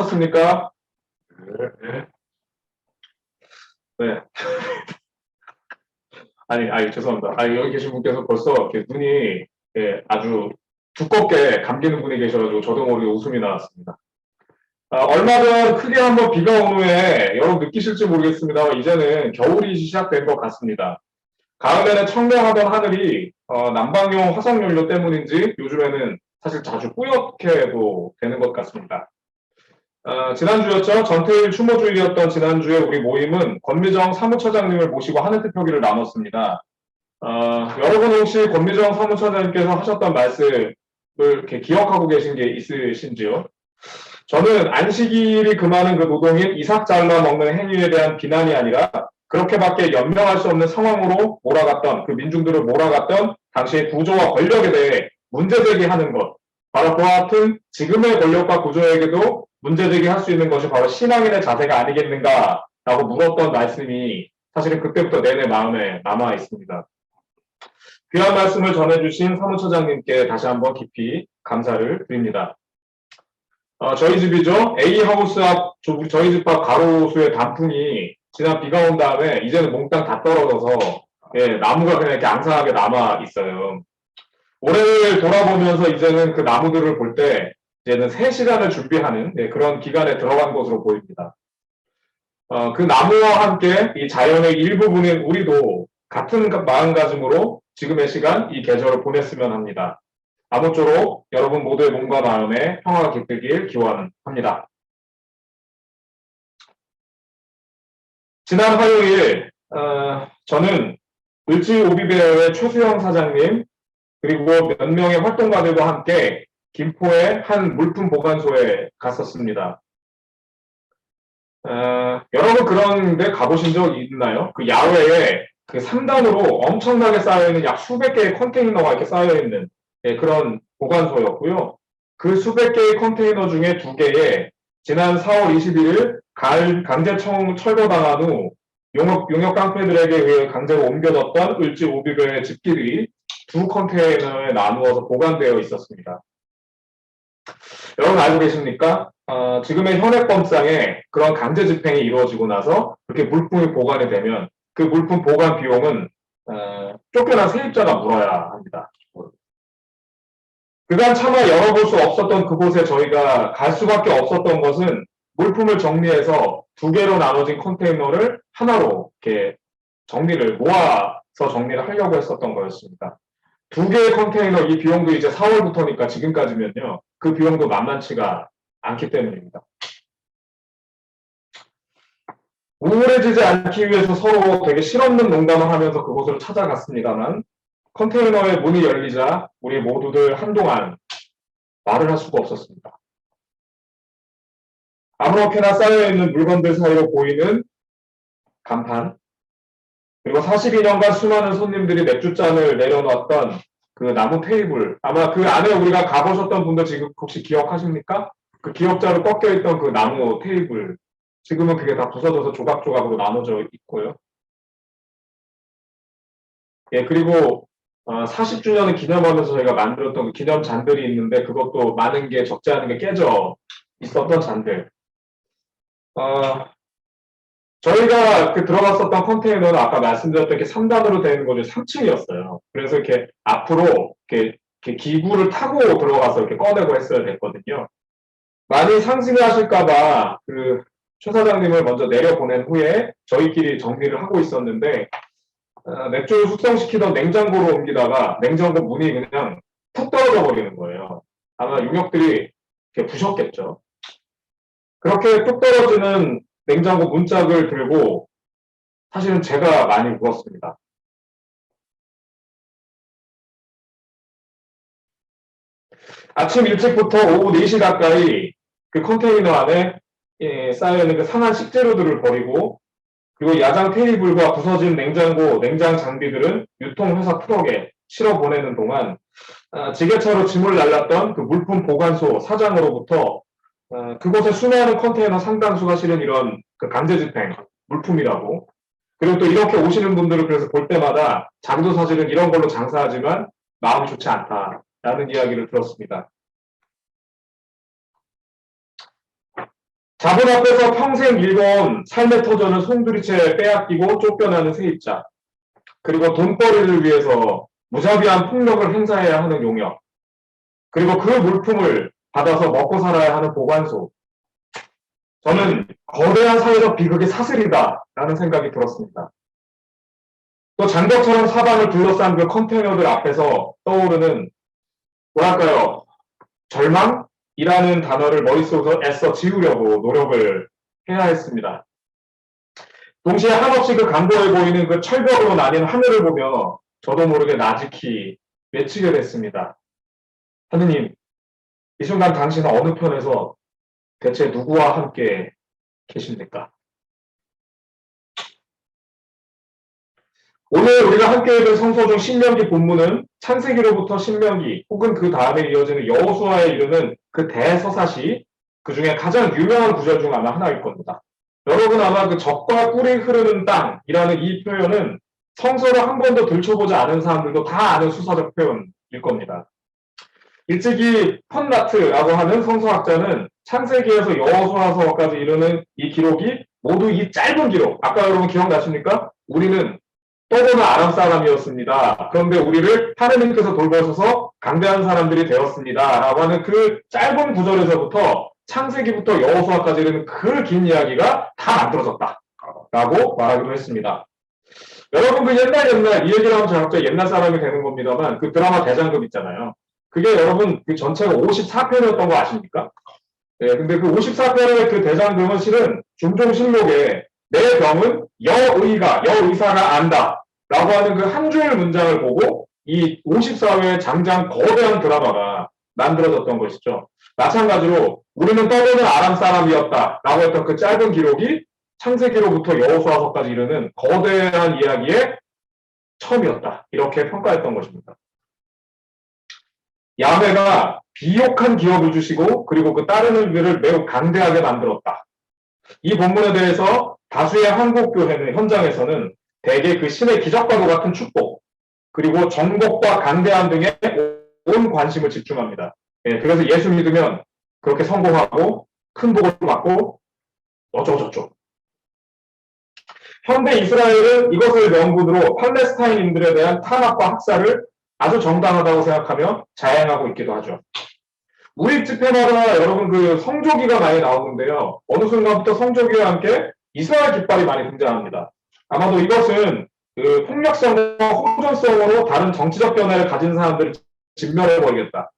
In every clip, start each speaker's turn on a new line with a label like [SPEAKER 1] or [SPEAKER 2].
[SPEAKER 1] 습니까? 네. 네. 아니, 죄송합니다. 여기 계신 분께서 벌써 이렇게 눈이 아주 두껍게 감기는 분이 계셔가지고 저도 모르게 웃음이 나왔습니다. 얼마 전 크게 한번 비가 온 후에 여러분 느끼실지 모르겠습니다. 이제는 겨울이 시작된 것 같습니다. 가을에는 청량하던 하늘이 난방용 화석연료 때문인지 요즘에는 사실 자주 뿌옇게도 되는 것 같습니다. 지난주였죠. 전태일 추모주일이었던 지난주에 우리 모임은 권미정 사무처장님을 모시고 하는 투표기를 나눴습니다. 여러분 혹시 권미정 사무처장님께서 하셨던 말씀을 이렇게 기억하고 계신 게 있으신지요? 저는 안식일이 금하는 그 노동인 이삭 잘라 먹는 행위에 대한 비난이 아니라 그렇게밖에 연명할 수 없는 상황으로 몰아갔던 그 민중들을 몰아갔던 당시의 구조와 권력에 대해 문제제기하는 것, 바로 그와 같은 지금의 권력과 구조에게도 문제제기할 수 있는 것이 바로 신앙인의 자세가 아니겠는가라고 물었던 말씀이 사실은 그때부터 내내 마음에 남아 있습니다. 귀한 말씀을 전해주신 사무처장님께 다시 한번 깊이 감사를 드립니다. 저희 집이죠. A하우스 앞 저희 집 앞 가로수의 단풍이 지난 비가 온 다음에 이제는 몽땅 다 떨어져서 나무가 그냥 이렇게 앙상하게 남아 있어요. 올해를 돌아보면서 이제는 그 나무들을 볼 때 이제는 3시간을 준비하는 그런 기간에 들어간 것으로 보입니다. 그 나무와 함께 이 자연의 일부분인 우리도 같은 마음가짐으로 지금의 시간 이 계절을 보냈으면 합니다. 아무쪼록 여러분 모두의 몸과 마음에 평화가 깃들길 기원합니다. 지난 화요일 저는 을지오비베어의 최수영 사장님 그리고 몇 명의 활동가들과 함께 김포의 한 물품 보관소에 갔었습니다. 여러분 그런데 가보신 적 있나요? 그 야외에 그 3단으로 엄청나게 쌓여있는 약 수백 개의 컨테이너가 이렇게 쌓여있는 그런 보관소였고요. 그 수백 개의 컨테이너 중에 2개에 지난 4월 21일 강제 철거당한 후 용역 깡패들에게 의해 강제로 옮겨졌던 을지 오비베의 집길이 2 컨테이너에 나누어서 보관되어 있었습니다. 여러분 알고 계십니까? 지금의 현행법상에 그런 강제 집행이 이루어지고 나서 그렇게 물품이 보관이 되면 그 물품 보관 비용은 쫓겨난 세입자가 물어야 합니다. 그간 차마 열어볼 수 없었던 그곳에 저희가 갈 수밖에 없었던 것은 물품을 정리해서 2개로 나눠진 컨테이너를 하나로 이렇게 모아서 정리를 하려고 했었던 거였습니다. 2개의 컨테이너 이 비용도 이제 4월부터니까 지금까지면요. 그 비용도 만만치가 않기 때문입니다. 우울해지지 않기 위해서 서로 되게 실없는 농담을 하면서 그곳을 찾아갔습니다만 컨테이너의 문이 열리자 우리 모두들 한동안 말을 할 수가 없었습니다. 아무렇게나 쌓여있는 물건들 사이로 보이는 간판 그리고 42년간 수많은 손님들이 맥주잔을 내려놨던 그 나무 테이블 아마 그 안에 우리가 가보셨던 분들 지금 혹시 기억하십니까? 그 기억자로 꺾여있던 그 나무 테이블 지금은 그게 다 부서져서 조각조각으로 나눠져 있고요. 그리고 40주년을 기념하면서 저희가 만들었던 그 기념 잔들이 있는데 그것도 많은 게 적지 않은 게 깨져 있었던 잔들. 저희가 그 들어갔었던 컨테이너는 아까 말씀드렸던 게 3단으로 되는 거죠. 3층이었어요. 그래서 이렇게 앞으로 이렇게 기구를 타고 들어가서 이렇게 꺼내고 했어야 됐거든요. 많이 상심하실까봐 그 최 사장님을 먼저 내려보낸 후에 저희끼리 정리를 하고 있었는데 맥주를 숙성시키던 냉장고로 옮기다가 냉장고 문이 그냥 툭 떨어져 버리는 거예요. 아마 용역들이 이렇게 부셨겠죠. 그렇게 뚝 떨어지는 냉장고 문짝을 들고 사실은 제가 많이 울었습니다. 아침 일찍부터 오후 4시 가까이 그 컨테이너 안에 쌓여있는 그 상한 식재료들을 버리고 그리고 야장 테이블과 부서진 냉장 장비들은 유통회사 트럭에 실어 보내는 동안 지게차로 짐을 날랐던 그 물품 보관소 사장으로부터 그곳에 수많은 컨테이너 상당수가 실은 이런 그 강제 집행 물품이라고 그리고 또 이렇게 오시는 분들을 그래서 볼 때마다 자기도 사실은 이런 걸로 장사하지만 마음이 좋지 않다라는 이야기를 들었습니다. 자본 앞에서 평생 일궈온 삶의 터전을 송두리째 빼앗기고 쫓겨나는 세입자, 그리고 돈벌이를 위해서 무자비한 폭력을 행사해야 하는 용역, 그리고 그 물품을 받아서 먹고 살아야 하는 보관소. 저는 거대한 사회적 비극의 사슬이다라는 생각이 들었습니다. 또 장벽처럼 사방을 둘러싼 그 컨테이너들 앞에서 떠오르는 뭐랄까요, 절망이라는 단어를 머릿속에서 애써 지우려고 노력을 해야 했습니다. 동시에 한없이 그 강고해 보이는 그 철벽으로 나뉜 하늘을 보며 저도 모르게 나직히 외치게 됐습니다. 하느님, 이 순간 당신은 어느 편에서 대체 누구와 함께 계십니까? 오늘 우리가 함께 읽은 성서 중 신명기 본문은 창세기로부터 신명기 혹은 그 다음에 이어지는 여호수아에 이르는 그 대서사시, 그 중에 가장 유명한 구절 중 하나일 겁니다. 여러분 아마 그 젖과 꿀이 흐르는 땅이라는 이 표현은 성서를 한 번도 들춰보지 않은 사람들도 다 아는 수사적 표현일 겁니다. 일찍이 펀나트라고 하는 성서학자는 창세기에서 여호수아서까지 이르는 이 기록이 모두 이 짧은 기록, 아까 여러분 기억나십니까? 우리는 떠도는 아람 사람이었습니다. 그런데 우리를 하느님께서 돌보셔서 강대한 사람들이 되었습니다. 라고 하는 그 짧은 구절에서부터 창세기부터 여호수아까지 이르는 그 긴 이야기가 다 만들어졌다. 라고 말하기도 했습니다. 여러분 그 옛날 이 얘기를 하면 제가 갑자기 옛날 사람이 되는 겁니다만 그 드라마 대장금 있잖아요. 그게 여러분 그 전체가 54편이었던 거 아십니까? 네, 근데 그 54편의 그 대장금은 실은 중종실록에 내 병은 여의사가 안다. 라고 하는 그 한 줄 문장을 보고 이 54회 장장 거대한 드라마가 만들어졌던 것이죠. 마찬가지로 우리는 떠도는 아람 사람이었다. 라고 했던 그 짧은 기록이 창세기로부터 여호수아서까지 이르는 거대한 이야기의 처음이었다. 이렇게 평가했던 것입니다. 야훼가 비옥한 기업을 주시고 그리고 그 따르는 일을 매우 강대하게 만들었다. 이 본문에 대해서 다수의 한국 교회는 현장에서는 대개 그 신의 기적과도 같은 축복, 그리고 정복과 강대함 등에 온 관심을 집중합니다. 예, 그래서 예수 믿으면 그렇게 성공하고 큰 복을 받고 어쩌고저쩌고. 현대 이스라엘은 이것을 명분으로 팔레스타인인들에 대한 탄압과 학살을 아주 정당하다고 생각하며 자행하고 있기도 하죠. 우리 집회마다 여러분 그 성조기가 많이 나오는데요. 어느 순간부터 성조기와 함께 이스라엘 깃발이 많이 등장합니다. 아마도 이것은 그 폭력성과 호전성으로 다른 정치적 견해를 가진 사람들을 진멸해버리겠다.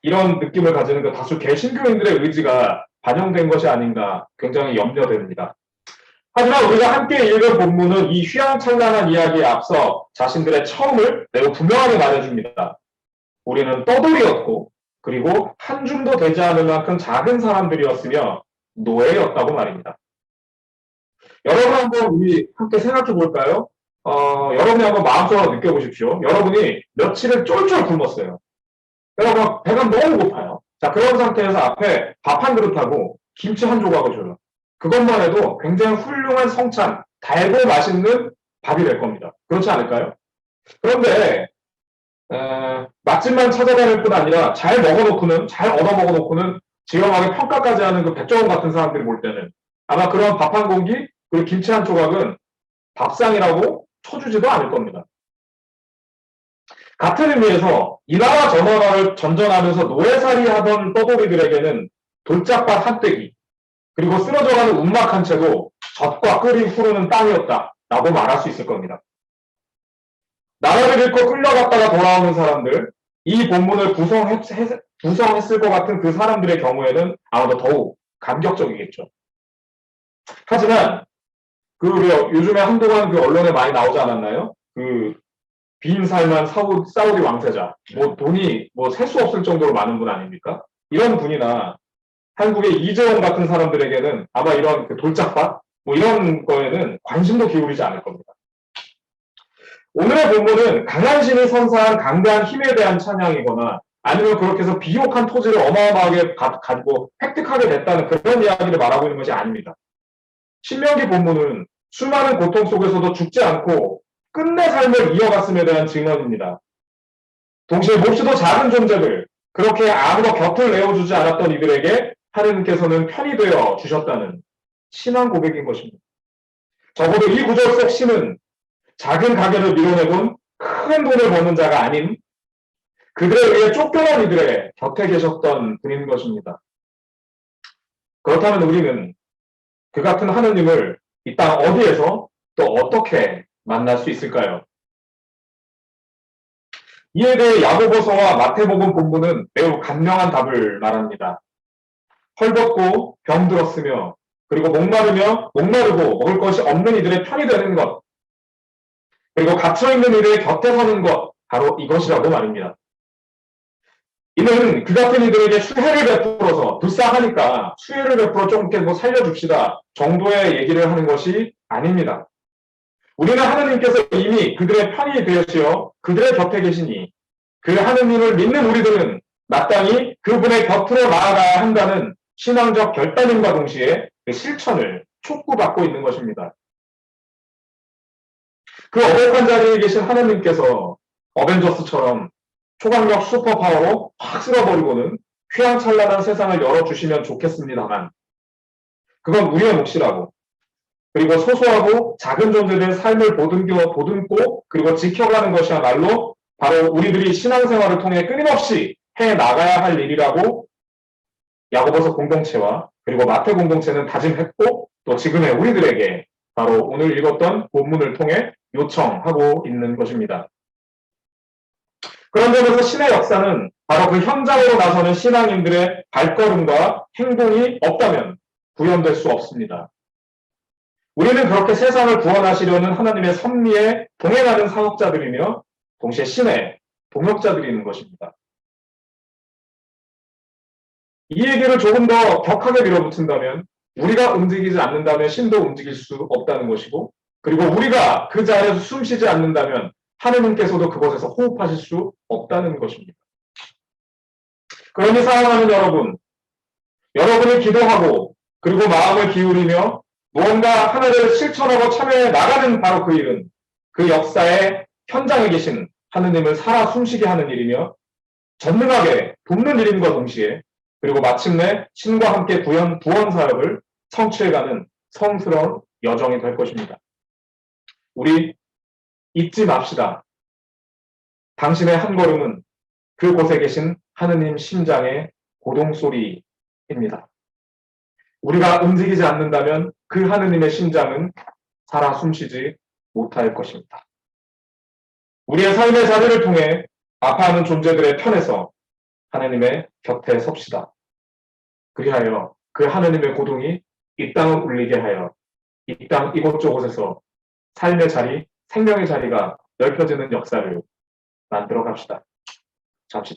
[SPEAKER 1] 이런 느낌을 가지는 그 다수 개신교인들의 의지가 반영된 것이 아닌가 굉장히 염려됩니다. 하지만 우리가 함께 읽은 본문은 이 휘황찬란한 이야기에 앞서 자신들의 처음을 매우 분명하게 말해줍니다. 우리는 떠돌이였고 그리고 한 줌도 되지 않을 만큼 작은 사람들이었으며 노예였다고 말입니다. 여러분 한번 우리 함께 생각해 볼까요? 여러분이 한번 마음속으로 느껴보십시오. 여러분이 며칠을 쫄쫄 굶었어요. 여러분 배가 너무 고파요. 자, 그런 상태에서 앞에 밥 한 그릇하고 김치 한 조각을 줘요. 그것만 해도 굉장히 훌륭한 성찬, 달고 맛있는 밥이 될 겁니다. 그렇지 않을까요? 그런데 맛집만 찾아다닐 뿐 아니라 잘 얻어먹어놓고는 지엄하게 평가까지 하는 그 백종원 같은 사람들이 볼 때는 아마 그런 밥 한 공기 그리고 김치 한 조각은 밥상이라고 쳐주지도 않을 겁니다. 같은 의미에서 이 나라 저 나라를 전전하면서 노예살이 하던 떠돌이들에게는 돌짝밭 한 떼기 그리고 쓰러져가는 움막 한 채도 젖과 끓이 흐르는 땅이었다라고 말할 수 있을 겁니다. 나라를 잃고 끌려갔다가 돌아오는 사람들, 이 본문을 구성했을 것 같은 그 사람들의 경우에는 아마도 더욱 감격적이겠죠. 하지만 요즘에 한동안 그 언론에 많이 나오지 않았나요? 그 빈살만 사우디 왕세자, 돈이 셀 수 없을 정도로 많은 분 아닙니까? 이런 분이나 한국의 이재용 같은 사람들에게는 아마 이런 그 돌짝밭 이런 거에는 관심도 기울이지 않을 겁니다. 오늘의 본문은 강한 신이 선사한 강대한 힘에 대한 찬양이거나 아니면 그렇게 해서 비옥한 토지를 어마어마하게 가지고 획득하게 됐다는 그런 이야기를 말하고 있는 것이 아닙니다. 신명기 본문은 수많은 고통 속에서도 죽지 않고 끝내 삶을 이어갔음에 대한 증언입니다. 동시에 몹시도 작은 존재들, 그렇게 아무도 곁을 내어주지 않았던 이들에게 하느님께서는 편이 되어 주셨다는 신앙 고백인 것입니다. 적어도 이 구절 속 신은 작은 가게를 밀어내곤 큰 돈을 버는 자가 아닌 그들에 의해 쫓겨난 이들의 곁에 계셨던 분인 것입니다. 그렇다면 우리는 그 같은 하느님을 이 땅 어디에서 또 어떻게 만날 수 있을까요? 이에 대해 야고보서와 마태복음 본문은 매우 간명한 답을 말합니다. 헐벗고 병들었으며 그리고 목마르고 먹을 것이 없는 이들의 편이 되는 것, 그리고 갇혀있는 이들의 곁에 서는 것, 바로 이것이라고 말입니다. 이는 그 같은 이들에게 수혜를 베풀어서 불쌍하니까 수혜를 베풀어 좀 이렇게 살려줍시다 정도의 얘기를 하는 것이 아닙니다. 우리는 하느님께서 이미 그들의 편이 되시어 그들의 곁에 계시니 그 하느님을 믿는 우리들은 마땅히 그분의 곁으로 나아가야 한다는 신앙적 결단임과 동시에 그 실천을 촉구받고 있는 것입니다. 그 어백한 자리에 계신 하느님께서 어벤져스처럼 초강력 슈퍼파워로 확 쓸어버리고는 휘황찬란한 세상을 열어주시면 좋겠습니다만 그건 우리의 몫이라고, 그리고 소소하고 작은 존재들의 삶을 보듬고 그리고 지켜가는 것이야말로 바로 우리들이 신앙생활을 통해 끊임없이 해나가야 할 일이라고 야고보서 공동체와 그리고 마태 공동체는 다짐했고 또 지금의 우리들에게 바로 오늘 읽었던 본문을 통해 요청하고 있는 것입니다. 그런 점에서 신의 역사는 바로 그 현장으로 나서는 신앙인들의 발걸음과 행동이 없다면 구현될 수 없습니다. 우리는 그렇게 세상을 구원하시려는 하나님의 섭리에 동행하는 사역자들이며 동시에 신의 동역자들인 것입니다. 이 얘기를 조금 더 격하게 밀어붙인다면 우리가 움직이지 않는다면 신도 움직일 수 없다는 것이고, 그리고 우리가 그 자리에서 숨쉬지 않는다면 하느님께서도 그곳에서 호흡하실 수 없다는 것입니다. 그러니 사랑하는 여러분이 기도하고 그리고 마음을 기울이며 무언가 하나를 실천하고 참여해 나가는 바로 그 일은 그 역사의 현장에 계신 하느님을 살아 숨쉬게 하는 일이며 전능하게 돕는 일임과 동시에 그리고 마침내 신과 함께 구원 사역을 성취해가는 성스러운 여정이 될 것입니다. 우리 잊지 맙시다. 당신의 한 걸음은 그곳에 계신 하느님 심장의 고동소리입니다. 우리가 움직이지 않는다면 그 하느님의 심장은 살아 숨쉬지 못할 것입니다. 우리의 삶의 자리를 통해 아파하는 존재들의 편에서 하느님의 곁에 섭시다. 그리하여 그 하느님의 고동이 이 땅을 울리게 하여 이 땅 이곳저곳에서 삶의 자리, 생명의 자리가 넓혀지는 역사를 만들어 갑시다. 잠시